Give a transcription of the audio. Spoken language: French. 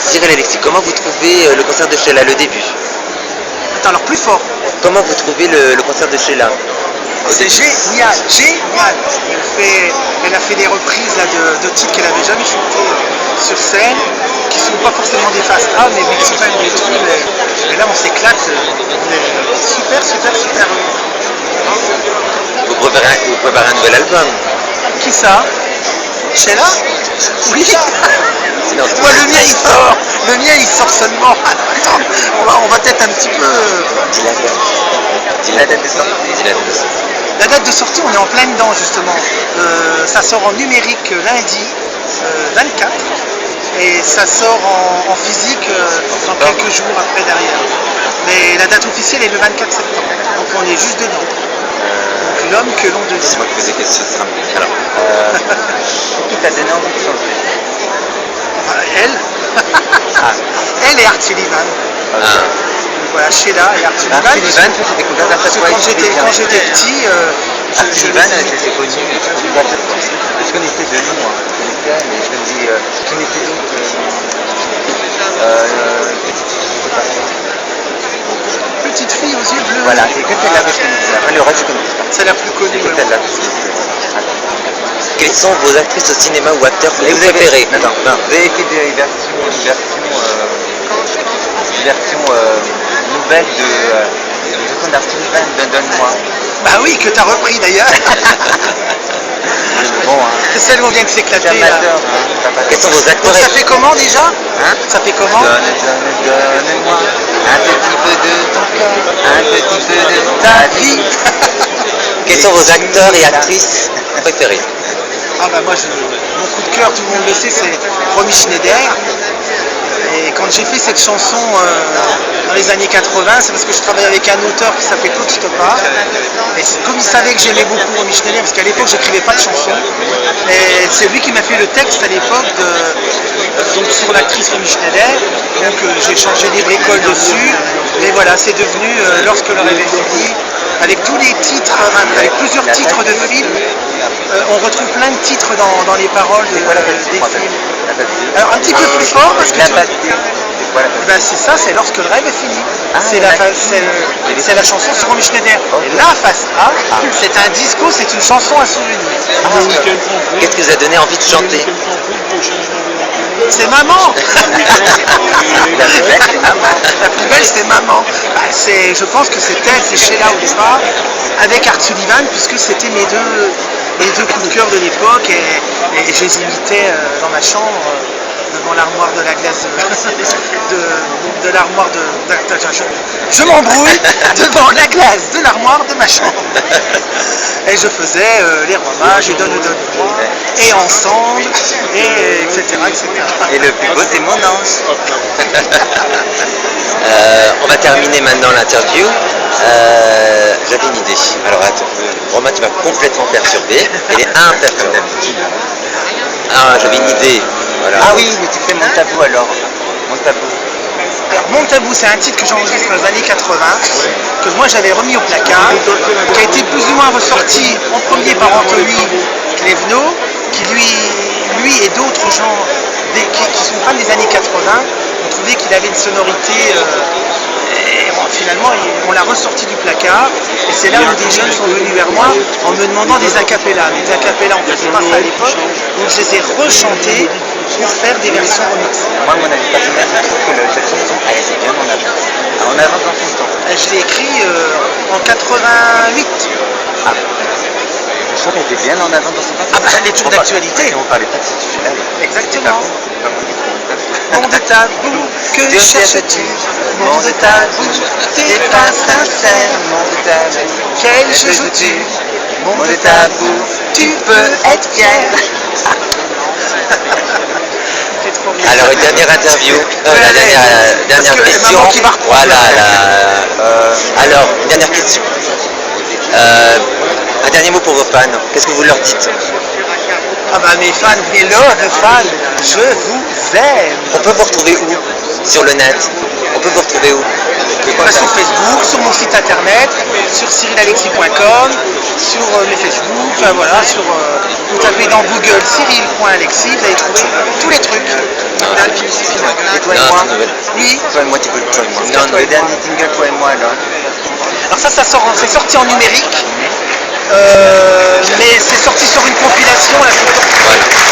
Cyril Alexis, comment vous trouvez le concert de Sheila, le début? Attends, alors plus fort. Comment vous trouvez le concert de Sheila? C'est génial, génial. Elle a fait des reprises là, de titres qu'elle avait jamais chanté sur scène, qui sont pas forcément des fast A, mais qui sont quand même des trucs. Et là, on s'éclate. On est super, super, super heureux. Vous préparez un nouvel album? Qui ça? Sheila? Oui. Sinon, Moi, le mien, il sort. Le mien, il sort seulement. Attends, on va peut-être un petit peu. Dis la date de sortie. Dis la date de sortie. La date de sortie, on est en plein dedans justement. Ça sort en numérique lundi 24 et ça sort en physique dans quelques jours après derrière. Mais la date officielle est le 24 septembre. Donc on est juste dedans. Donc l'homme que l'on devient. C'est moi qui pose des questions, ça sera un peu. Alors, qui t'a donné envie de chanter? Elle. Elle et Art Sullivan. Voilà, Sheila et Art Sullivan. Art Sullivan, tu t'es découvert grâce à toi. Quand j'étais petit, Art Sullivan, j'étais connu. Je connaissais de nom, mais je me dis, je connaissais d'autres. Petite fille aux yeux bleus. Voilà, c'est que celle-là que je connaissais. Enfin, le reste, je connaissais pas. C'est la plus connue. C'est celle-là. quelles sont vos actrices au cinéma ou acteurs que vous préférez? Attends, non, vous avez fait des versions nouvelles de d'Art Sullivan, Donne-moi. Bah oui, que t'as repris d'ailleurs. Bon, c'est celle où on vient de s'éclater là. Quels sont vos acteurs? Donc, ça fait comment déjà? Ça fait comment? Donne-moi un petit peu de ton cœur, un petit peu de ta vie. Quels sont vos acteurs et actrices préférés? Ah bah moi, mon coup de cœur, tout le monde le sait, c'est Romy Schneider. Et quand j'ai fait cette chanson dans les années 80, c'est parce que je travaillais avec un auteur qui s'appelait Claude Stoppard. Et comme il savait que j'aimais beaucoup Romy Schneider, parce qu'à l'époque j'écrivais pas de chansons, et c'est lui qui m'a fait le texte à l'époque donc sur l'actrice Romy Schneider. Donc j'ai changé des bricoles dessus. Mais voilà, c'est devenu Lorsque le rêve est fini, avec tous les titres, avec plusieurs titres de films. On retrouve plein de titres dans les paroles des films. Alors un petit peu plus fort parce que c'est ça, c'est Lorsque le rêve est fini. C'est la chanson sur Romy Schneider. Et la face A, c'est un disco, c'est une chanson à souvenir. Qu'est-ce qui vous a donné envie de chanter? C'est maman. La plus belle c'est maman. Je pense que c'est elle, c'est Sheila au départ, avec Art Sullivan, puisque c'était mes deux coups de cœur de l'époque, et je les imitais dans ma chambre devant l'armoire de la glace de l'armoire de je m'embrouille devant la glace de l'armoire de ma chambre, et je faisais les rois mages et donne-moi et ensemble et etc. Et le plus beau c'est mon ange. On va terminer maintenant l'interview. J'avais une idée. Alors attends, Romain, tu m'as complètement perturbé. Il est imperturbable. Ah, j'avais une idée. Voilà. Ah oui, mais tu fais Mon Tabou alors. Mon Tabou. Alors Mon Tabou, c'est un titre que j'ai enregistré dans les années 80, que moi j'avais remis au placard, qui a été plus ou moins ressorti en premier par Anthony Clévenot, qui lui et d'autres gens qui sont fans des années 80 ont trouvé qu'il avait une sonorité. Finalement, on l'a ressorti du placard, et c'est là où des jeunes sont venus vers moi en me demandant des acapellas. Mais des acapellas, on ne faisait pas ça à l'époque, donc je les ai rechantés pour faire des versions remixées. Moi, mon avis personnel, je trouve que cette chanson, elle est bien en avant. En avant dans son temps. Je l'ai écrit en 88. Ah. Je trouve qu'elle était bien en avant dans son temps. Ah bah, elle est toujours d'actualité. On parlait pas de ce sujet-là. Exactement. Monde tabou, que cherches-tu? Monde tabou, t'es pas sincère. Monde tabou, quel jeu joues-tu? Monde tabou, tu peux être fier. Alors une dernière interview, la dernière question. Voilà. Alors, une dernière question. Un dernier mot pour vos fans. Qu'est-ce que vous leur dites? Ah bah mes fans, mes love fans, je vous aime. On peut vous retrouver où? Sur le net? On peut vous retrouver où? Sur Facebook, sur mon site internet, sur cyrilalexis.com, sur mes Facebook, enfin voilà, vous tapez dans Google Cyril.alexis, vous allez trouver tous les trucs. Et toi et Non, moi c'est une nouvelle. Oui. Toi et moi, tu peux le toi et moi. Non, Le dernier single, toi et moi, alors. Alors ça c'est sorti en numérique, mais c'est sorti sur une compilation là. Ouais.